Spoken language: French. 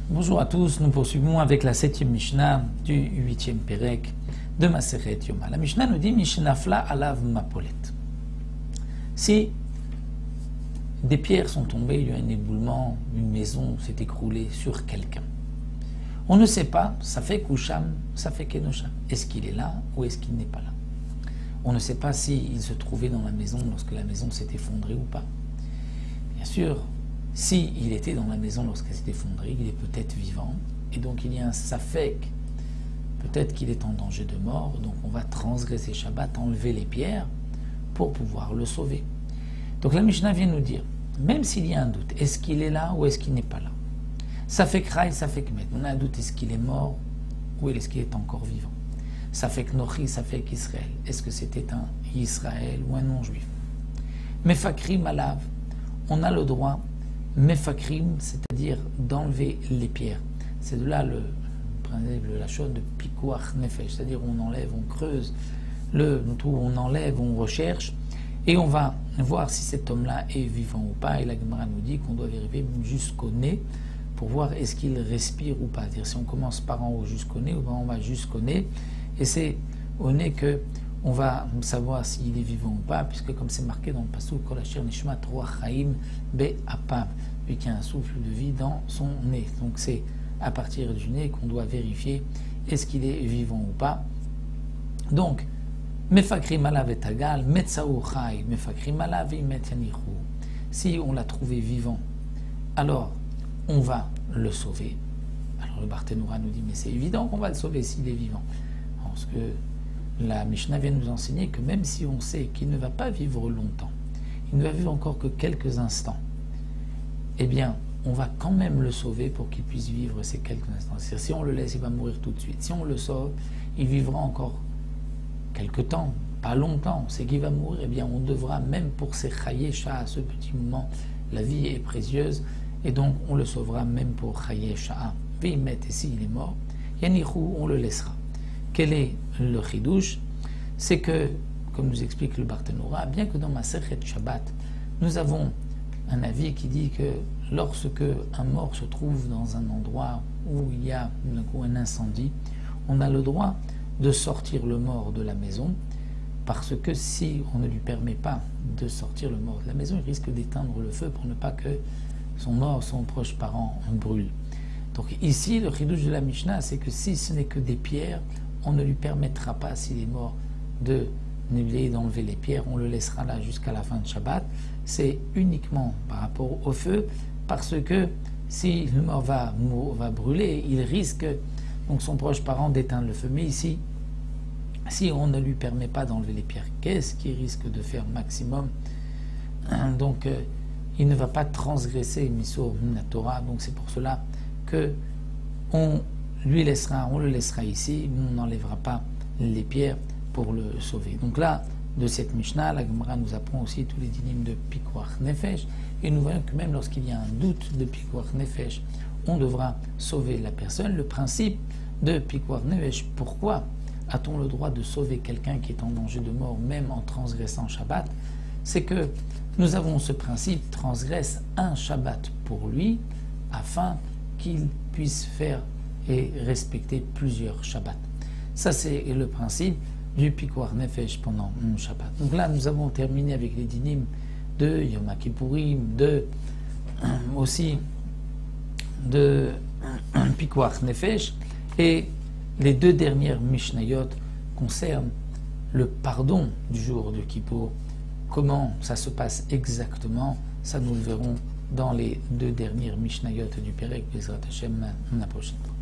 Bonjour à tous, nous poursuivons avec la 7e Mishnah du 8e Perek de Masechet Yoma. La Mishnah nous dit Mishnafla alav mapolet. Si des pierres sont tombées, il y a un éboulement, une maison s'est écroulée sur quelqu'un. On ne sait pas, ça fait Kusham, ça fait Kenosha. Est-ce qu'il est là ou est-ce qu'il n'est pas là? On ne sait pas s'il se trouvait dans la maison lorsque la maison s'est effondrée ou pas. Bien sûr, s'il était dans la maison lorsqu'elle s'est effondrée, il est peut-être vivant, et donc il y a un safek, peut-être qu'il est en danger de mort, donc on va transgresser Shabbat, enlever les pierres pour pouvoir le sauver. Donc la Mishnah vient nous dire, même s'il y a un doute, est-ce qu'il est là ou est-ce qu'il n'est pas là? Safek Rai, Safek Met, on a un doute, est-ce qu'il est mort ou est-ce qu'il est encore vivant? Safek Nochi, Safek Israël, est-ce que c'était un Israël ou un non-juif? Mefakri Malav, on a le droit Mefakrim, c'est-à-dire d'enlever les pierres. C'est de là le principe, la chose de Pikuach Nefesh, c'est-à-dire on enlève, on creuse, on enlève, on recherche, et on va voir si cet homme-là est vivant ou pas. Et la Gemara nous dit qu'on doit vérifier jusqu'au nez pour voir est-ce qu'il respire ou pas. C'est-à-dire si on commence par en haut jusqu'au nez, ou bien on va jusqu'au nez, et c'est au nez que on va savoir s'il est vivant ou pas, puisque comme c'est marqué dans le Pasuk, Kol Asher Nishmat Ruach Chaim Be'apav, vu qu'il y a un souffle de vie dans son nez. Donc c'est à partir du nez qu'on doit vérifier est-ce qu'il est vivant ou pas. Donc, Mefakrim alav et tagal, Metzaou Chai, Mefakrim alav et Met Yanichu. Si on l'a trouvé vivant, alors on va le sauver. Alors le Barthénoura nous dit, mais c'est évident qu'on va le sauver s'il est vivant. Parce que la Mishnah vient nous enseigner que même si on sait qu'il ne va pas vivre longtemps, il ne va vivre encore que quelques instants, eh bien, on va quand même le sauver pour qu'il puisse vivre ces quelques instants. C'est-à-dire, si on le laisse, il va mourir tout de suite. Si on le sauve, il vivra encore quelques temps, pas longtemps. C'est qu'il va mourir, eh bien, on devra, même pour ces chayesha, à ce petit moment, la vie est précieuse, et donc on le sauvera même pour chayesha. Veimet, et s'il est mort, yanichu, on le laissera. Quel est le chidouche? C'est que, comme nous explique le Barthénoura, bien que dans Masechet Shabbat, nous avons un avis qui dit que lorsque un mort se trouve dans un endroit où il y a un incendie, on a le droit de sortir le mort de la maison, parce que si on ne lui permet pas de sortir le mort de la maison, il risque d'éteindre le feu pour ne pas que son proche parent brûle. Donc ici, le chidouche de la Mishnah, c'est que si ce n'est que des pierres, on ne lui permettra pas, s'il est mort, d'enlever les pierres, on le laissera là jusqu'à la fin de Shabbat. C'est uniquement par rapport au feu, parce que si le mort va brûler, il risque, donc son proche parent, d'éteindre le feu. Mais ici, si on ne lui permet pas d'enlever les pierres, qu'est-ce qu'il risque de faire maximum? Donc il ne va pas transgresser Miso Torah, donc c'est pour cela que on le laissera ici, on n'enlèvera pas les pierres pour le sauver. Donc là, de cette Mishnah, la Gemara nous apprend aussi tous les dynimes de Pikuach Nefesh, et nous voyons que même lorsqu'il y a un doute de Pikuach Nefesh, on devra sauver la personne. Le principe de Pikuach Nefesh, pourquoi a-t-on le droit de sauver quelqu'un qui est en danger de mort, même en transgressant Shabbat? C'est que nous avons ce principe, transgresse un Shabbat pour lui, afin qu'il puisse faire et respecter plusieurs Shabbats. Ça, c'est le principe du Pikuach Nefesh pendant un Shabbat. Donc là, nous avons terminé avec les dynimes de Yom Kippourim, aussi de Pikuach Nefesh, et les deux dernières Mishnayot concernent le pardon du jour de Kippour. Comment ça se passe exactement, ça nous le verrons dans les deux dernières Mishnayot du Perek Bezrat Hashem la prochaine fois.